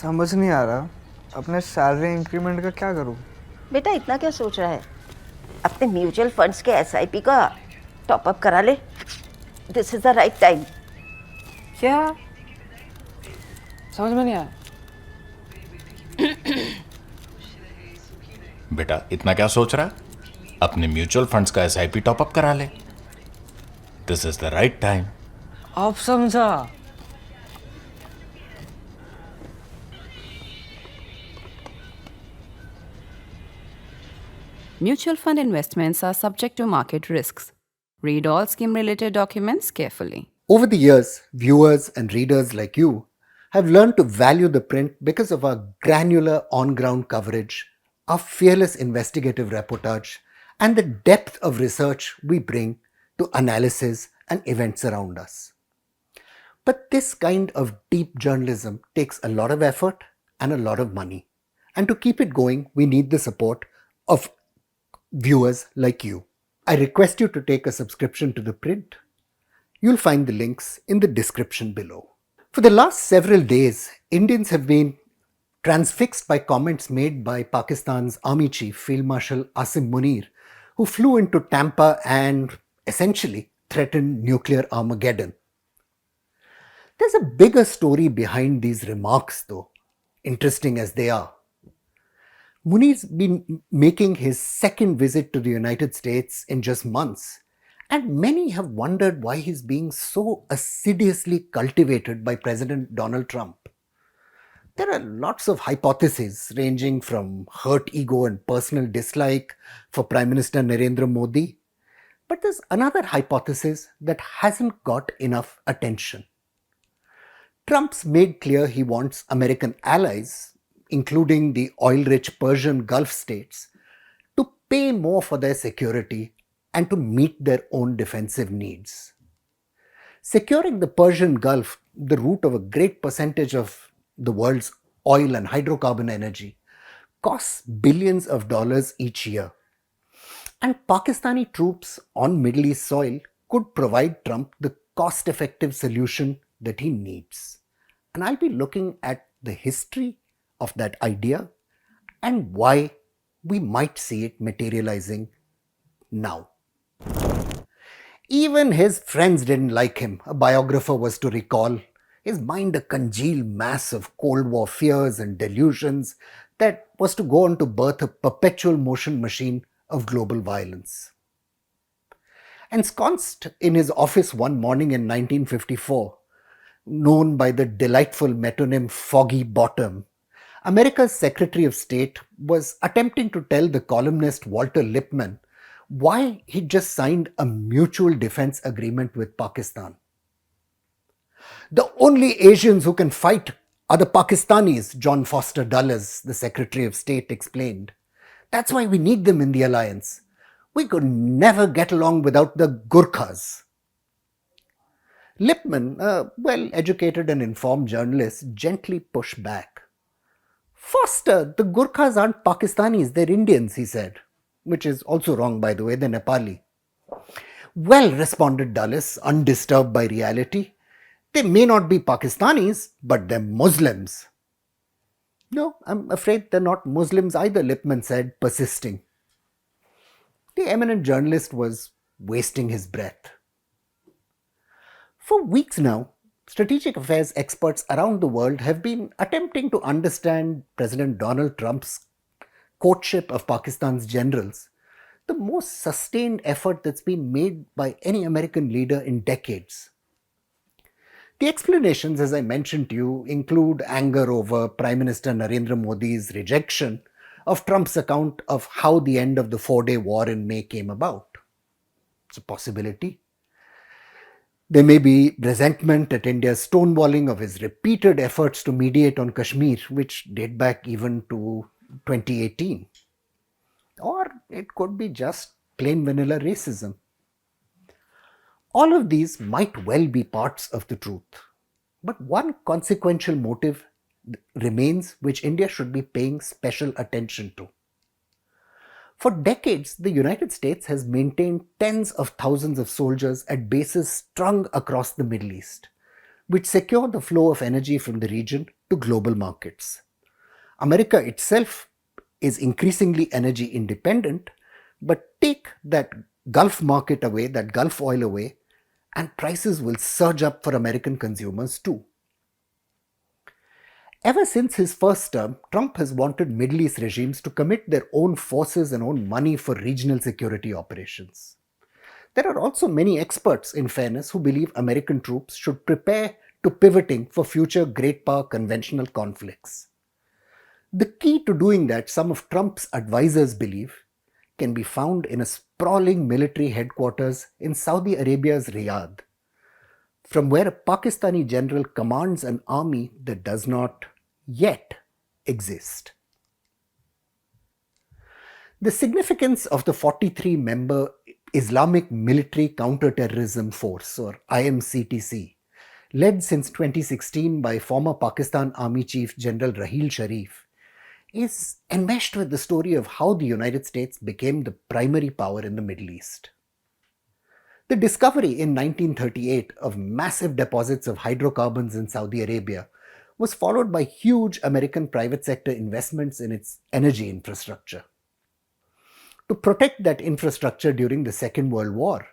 समझ नहीं आ रहा अपने सैलरी इंक्रीमेंट का क्या करूं। बेटा इतना क्या सोच रहा है? अपने म्यूचुअल फंड्स के एसआईपी का टॉपअप करा ले। This is the right time. क्या? समझ में नहीं आया। बेटा इतना क्या सोच रहा है? अपने म्यूचुअल फंड्स का एसआईपी टॉपअप करा ले। This is the right time. अब समझा। Mutual fund investments are subject to market risks. Read all scheme related documents carefully. Over the years, viewers and readers like you have learned to value the print because of our granular on-ground coverage, our fearless investigative reportage, and the depth of research we bring to analysis and events around us. But this kind of deep journalism takes a lot of effort and a lot of money. And to keep it going, we need the support of viewers like you. I request you to take a subscription to ThePrint. You'll find the links in the description below. For the last several days, Indians have been transfixed by comments made by Pakistan's Army Chief Field Marshal Asim Munir, who flew into Tampa and essentially threatened nuclear Armageddon. There's a bigger story behind these remarks though, interesting as they are. Munir's been making his second visit to the United States in just months, and many have wondered why he's being so assiduously cultivated by President Donald Trump. There are lots of hypotheses ranging from hurt ego and personal dislike for Prime Minister Narendra Modi, but there's another hypothesis that hasn't got enough attention. Trump's made clear he wants American allies, including the oil-rich Persian Gulf states, to pay more for their security and to meet their own defensive needs. Securing the Persian Gulf, the root of a great percentage of the world's oil and hydrocarbon energy, costs billions of dollars each year. And Pakistani troops on Middle East soil could provide Trump the cost-effective solution that he needs. And I'll be looking at the history of that idea and why we might see it materializing now. Even his friends didn't like him, a biographer was to recall. His mind a congealed mass of Cold War fears and delusions that was to go on to birth a perpetual motion machine of global violence. Ensconced in his office one morning in 1954, known by the delightful metonym Foggy Bottom, America's Secretary of State was attempting to tell the columnist Walter Lippmann why he'd just signed a mutual defense agreement with Pakistan. The only Asians who can fight are the Pakistanis, John Foster Dulles, the Secretary of State, explained. That's why we need them in the alliance. We could never get along without the Gurkhas. Lippmann, a well-educated and informed journalist, gently pushed back. Foster, the Gurkhas aren't Pakistanis, they're Indians, he said, which is also wrong, by the way, they're Nepali. Well, responded Dulles, undisturbed by reality, they may not be Pakistanis, but they're Muslims. No, I'm afraid they're not Muslims either, Lippmann said, persisting. The eminent journalist was wasting his breath. For weeks now, strategic affairs experts around the world have been attempting to understand President Donald Trump's courtship of Pakistan's generals, the most sustained effort that's been made by any American leader in decades. The explanations, as I mentioned to you, include anger over Prime Minister Narendra Modi's rejection of Trump's account of how the end of the 4-day war in May came about. It's a possibility. There may be resentment at India's stonewalling of his repeated efforts to mediate on Kashmir, which date back even to 2018. Or it could be just plain vanilla racism. All of these might well be parts of the truth. But one consequential motive remains which India should be paying special attention to. For decades, the United States has maintained tens of thousands of soldiers at bases strung across the Middle East, which secure the flow of energy from the region to global markets. America itself is increasingly energy independent, but take that Gulf market away, that Gulf oil away, and prices will surge up for American consumers too. Ever since his first term, Trump has wanted Middle East regimes to commit their own forces and own money for regional security operations. There are also many experts, in fairness, who believe American troops should prepare to pivoting for future great power conventional conflicts. The key to doing that, some of Trump's advisors believe, can be found in a sprawling military headquarters in Saudi Arabia's Riyadh, from where a Pakistani general commands an army that does not yet exist. The significance of the 43-member Islamic Military Counter-Terrorism Force, or IMCTC, led since 2016 by former Pakistan Army Chief General Raheel Sharif, is enmeshed with the story of how the United States became the primary power in the Middle East. The discovery in 1938 of massive deposits of hydrocarbons in Saudi Arabia was followed by huge American private sector investments in its energy infrastructure. To protect that infrastructure during the Second World War,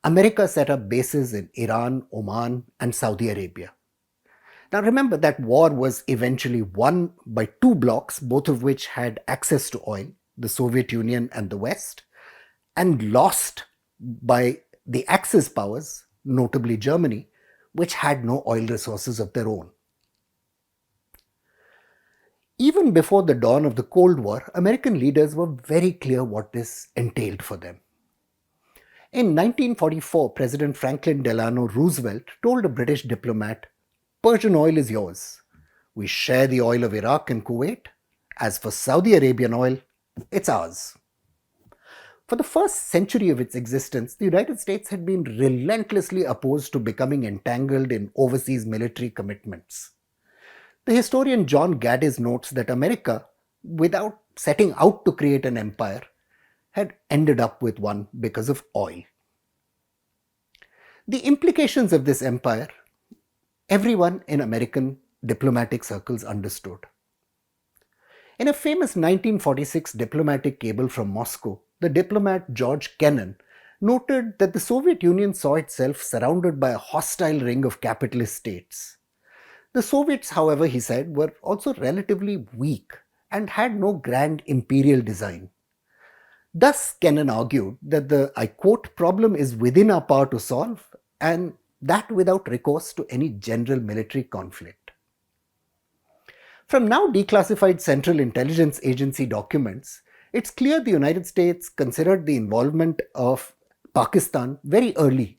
America set up bases in Iran, Oman, and Saudi Arabia. Now remember that war was eventually won by two blocs, both of which had access to oil, the Soviet Union and the West, and lost by the Axis powers, notably Germany, which had no oil resources of their own. Even before the dawn of the Cold War, American leaders were very clear what this entailed for them. In 1944, President Franklin Delano Roosevelt told a British diplomat, "Persian oil is yours. We share the oil of Iraq and Kuwait. As for Saudi Arabian oil, it's ours." For the first century of its existence, the United States had been relentlessly opposed to becoming entangled in overseas military commitments. The historian John Gaddis notes that America, without setting out to create an empire, had ended up with one because of oil. The implications of this empire, everyone in American diplomatic circles understood. In a famous 1946 diplomatic cable from Moscow, the diplomat George Kennan noted that the Soviet Union saw itself surrounded by a hostile ring of capitalist states. The Soviets, however, he said, were also relatively weak and had no grand imperial design. Thus, Kennan argued that the, I quote, problem is within our power to solve, and that without recourse to any general military conflict. From now declassified Central Intelligence Agency documents, it's clear the United States considered the involvement of Pakistan very early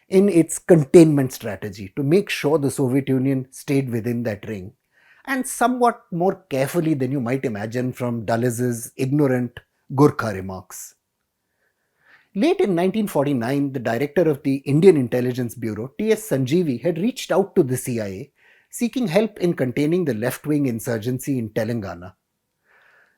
in its containment strategy to make sure the Soviet Union stayed within that ring, and somewhat more carefully than you might imagine from Dulles's ignorant Gurkha remarks. Late in 1949, the director of the Indian Intelligence Bureau, T.S. Sanjeevi, had reached out to the CIA seeking help in containing the left-wing insurgency in Telangana.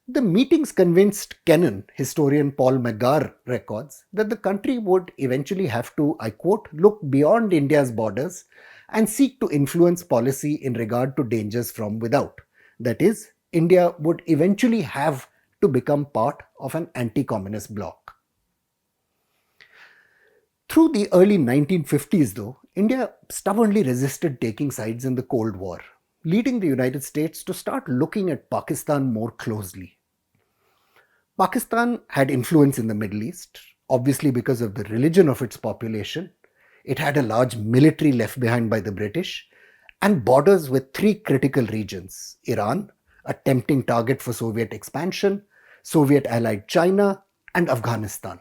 The meetings convinced Kennan, historian Paul McGarr records, that the country would eventually have to, I quote, look beyond India's borders and seek to influence policy in regard to dangers from without. That is, India would eventually have to become part of an anti-communist bloc. Through the early 1950s, though, India stubbornly resisted taking sides in the Cold War, leading the United States to start looking at Pakistan more closely. Pakistan had influence in the Middle East, obviously because of the religion of its population. It had a large military left behind by the British, and borders with three critical regions: Iran, a tempting target for Soviet expansion, Soviet-allied China, and Afghanistan.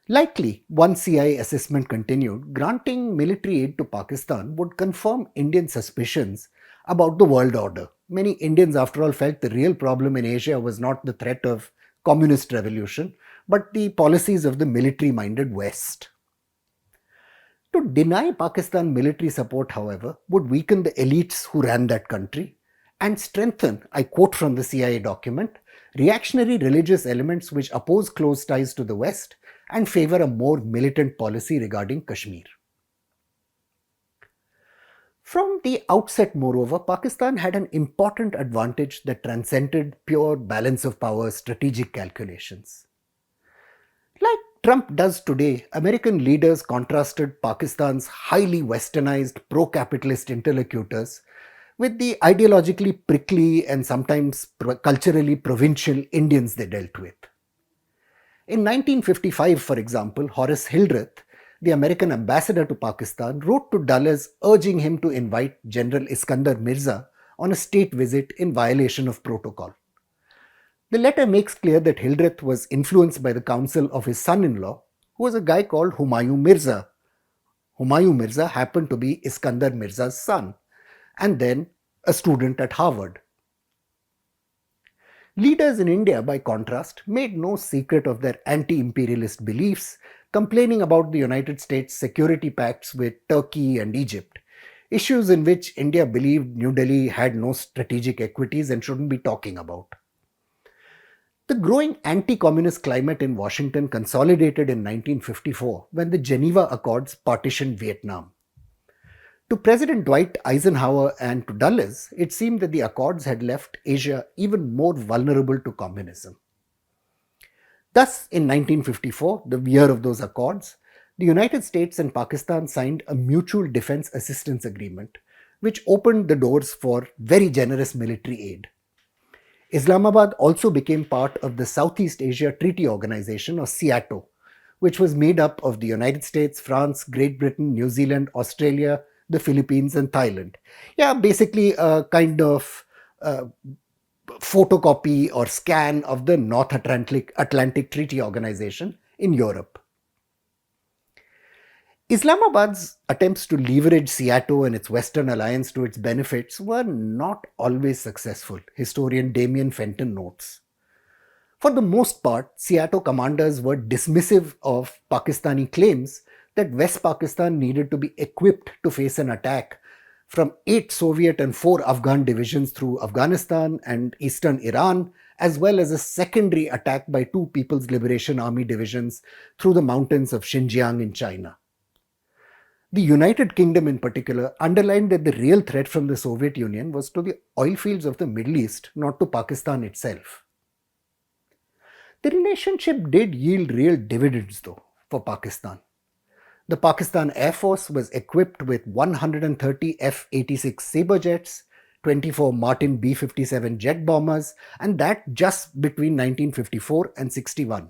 Likely, one CIA assessment continued, granting military aid to Pakistan would confirm Indian suspicions about the world order. Many Indians, after all, felt the real problem in Asia was not the threat of communist revolution, but the policies of the military-minded West. To deny Pakistan military support, however, would weaken the elites who ran that country and strengthen, I quote from the CIA document, reactionary religious elements which oppose close ties to the West and favor a more militant policy regarding Kashmir. From the outset, moreover, Pakistan had an important advantage that transcended pure balance of power strategic calculations. Like Trump does today, American leaders contrasted Pakistan's highly westernized pro-capitalist interlocutors with the ideologically prickly and sometimes culturally provincial Indians they dealt with. In 1955, for example, Horace Hildreth, the American ambassador to Pakistan, wrote to Dulles urging him to invite General Iskandar Mirza on a state visit in violation of protocol. The letter makes clear that Hildreth was influenced by the counsel of his son-in-law, who was a guy called Humayun Mirza. Humayun Mirza happened to be Iskandar Mirza's son, and then a student at Harvard. Leaders in India, by contrast, made no secret of their anti-imperialist beliefs, complaining about the United States security pacts with Turkey and Egypt, issues in which India believed New Delhi had no strategic equities and shouldn't be talking about. The growing anti-communist climate in Washington consolidated in 1954 when the Geneva Accords partitioned Vietnam. To President Dwight Eisenhower and to Dulles, it seemed that the Accords had left Asia even more vulnerable to communism. Thus, in 1954, the year of those Accords, the United States and Pakistan signed a mutual defense assistance agreement, which opened the doors for very generous military aid. Islamabad also became part of the Southeast Asia Treaty Organization, or SEATO, which was made up of the United States, France, Great Britain, New Zealand, Australia, the Philippines and Thailand. Yeah, basically a kind of photocopy or scan of the North Atlantic Treaty Organization in Europe. Islamabad's attempts to leverage SEATO and its Western alliance to its benefits were not always successful, historian Damien Fenton notes. For the most part, SEATO commanders were dismissive of Pakistani claims that West Pakistan needed to be equipped to face an attack from 8 Soviet and 4 Afghan divisions through Afghanistan and eastern Iran, as well as a secondary attack by 2 People's Liberation Army divisions through the mountains of Xinjiang in China. The United Kingdom in particular underlined that the real threat from the Soviet Union was to the oil fields of the Middle East, not to Pakistan itself. The relationship did yield real dividends though for Pakistan. The Pakistan Air Force was equipped with 130 F-86 Sabre jets, 24 Martin B-57 jet bombers, and that just between 1954 and 61.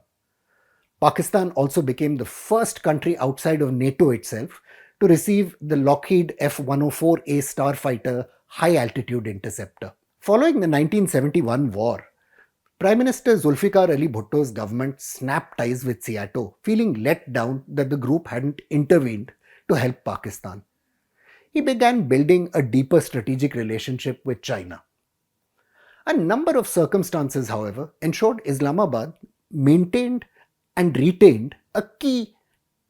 Pakistan also became the first country outside of NATO itself to receive the Lockheed F-104A Starfighter high-altitude interceptor. Following the 1971 war, Prime Minister Zulfikar Ali Bhutto's government snapped ties with SEATO, feeling let down that the group hadn't intervened to help Pakistan. He began building a deeper strategic relationship with China. A number of circumstances, however, ensured Islamabad maintained and retained a key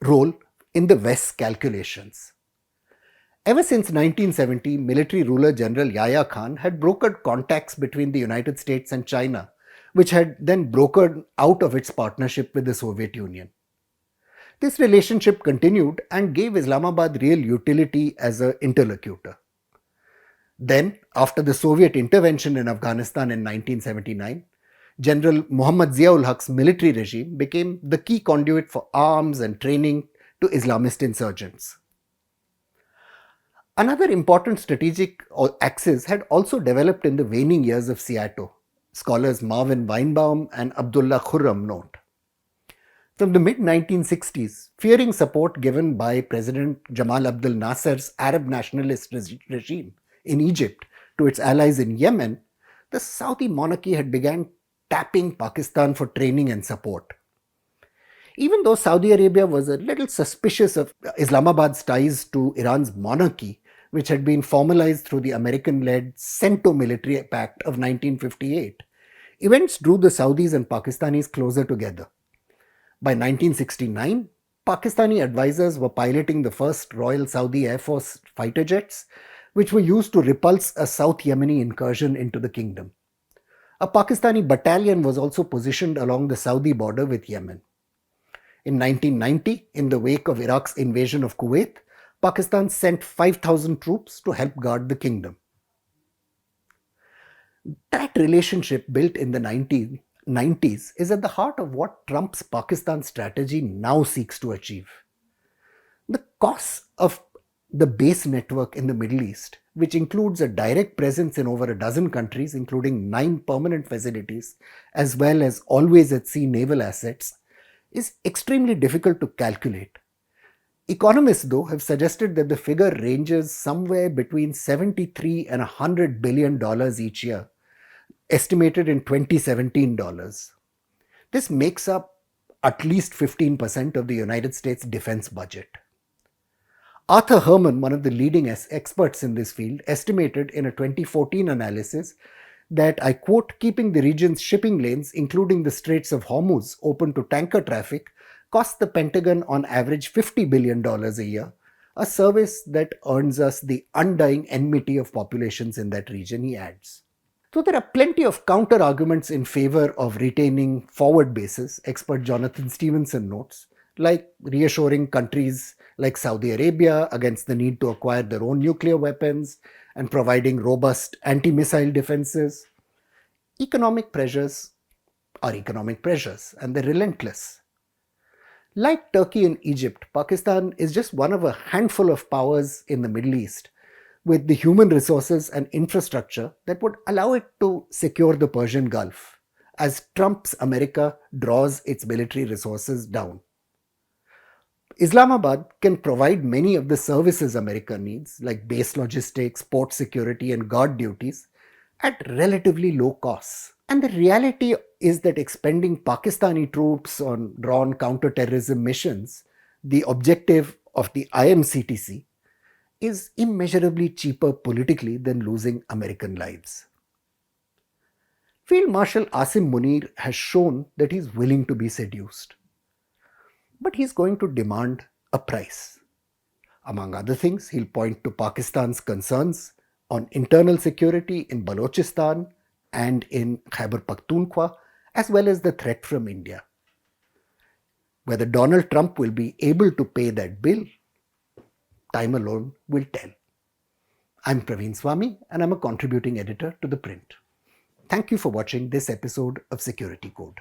role in the West's calculations. Ever since 1970, military ruler General Yahya Khan had brokered contacts between the United States and China, which had then brokered out of its partnership with the Soviet Union. This relationship continued and gave Islamabad real utility as an interlocutor. Then, after the Soviet intervention in Afghanistan in 1979, General Muhammad Ziaul Haq's military regime became the key conduit for arms and training to Islamist insurgents. Another important strategic axis had also developed in the waning years of SEATO, scholars Marvin Weinbaum and Abdullah Khurram note. From the mid-1960s, fearing support given by President Jamal Abdel Nasser's Arab nationalist regime in Egypt to its allies in Yemen, the Saudi monarchy had begun tapping Pakistan for training and support. Even though Saudi Arabia was a little suspicious of Islamabad's ties to Iran's monarchy, which had been formalized through the American-led CENTO military pact of 1958, events drew the Saudis and Pakistanis closer together. By 1969, Pakistani advisors were piloting the first Royal Saudi Air Force fighter jets, which were used to repulse a South Yemeni incursion into the kingdom. A Pakistani battalion was also positioned along the Saudi border with Yemen. In 1990, in the wake of Iraq's invasion of Kuwait, Pakistan sent 5,000 troops to help guard the kingdom. That relationship built in the 1990s is at the heart of what Trump's Pakistan strategy now seeks to achieve. The costs of the base network in the Middle East, which includes a direct presence in over a dozen countries, including 9 permanent facilities, as well as always at sea naval assets, is extremely difficult to calculate. Economists, though, have suggested that the figure ranges somewhere between $73 and $100 billion each year, estimated in 2017 dollars. This makes up at least 15% of the United States defense budget. Arthur Herman, one of the leading experts in this field, estimated in a 2014 analysis that, I quote, keeping the region's shipping lanes, including the Straits of Hormuz, open to tanker traffic costs the Pentagon on average $50 billion a year, a service that earns us the undying enmity of populations in that region, he adds. So there are plenty of counter-arguments in favor of retaining forward bases, expert Jonathan Stevenson notes, like reassuring countries like Saudi Arabia against the need to acquire their own nuclear weapons and providing robust anti-missile defenses. Economic pressures are economic pressures, and they're relentless. Like Turkey and Egypt, Pakistan is just one of a handful of powers in the Middle East with the human resources and infrastructure that would allow it to secure the Persian Gulf as Trump's America draws its military resources down. Islamabad can provide many of the services America needs, like base logistics, port security, and guard duties, at relatively low costs. And the reality is that expending Pakistani troops on drawn counter-terrorism missions, the objective of the IMCTC, is immeasurably cheaper politically than losing American lives. Field Marshal Asim Munir has shown that he is willing to be seduced. But he's going to demand a price. Among other things, he'll point to Pakistan's concerns on internal security in Balochistan and in Khyber Pakhtunkhwa, as well as the threat from India. Whether Donald Trump will be able to pay that bill, time alone will tell. I'm Praveen Swami, and I'm a contributing editor to ThePrint. Thank you for watching this episode of Security Code.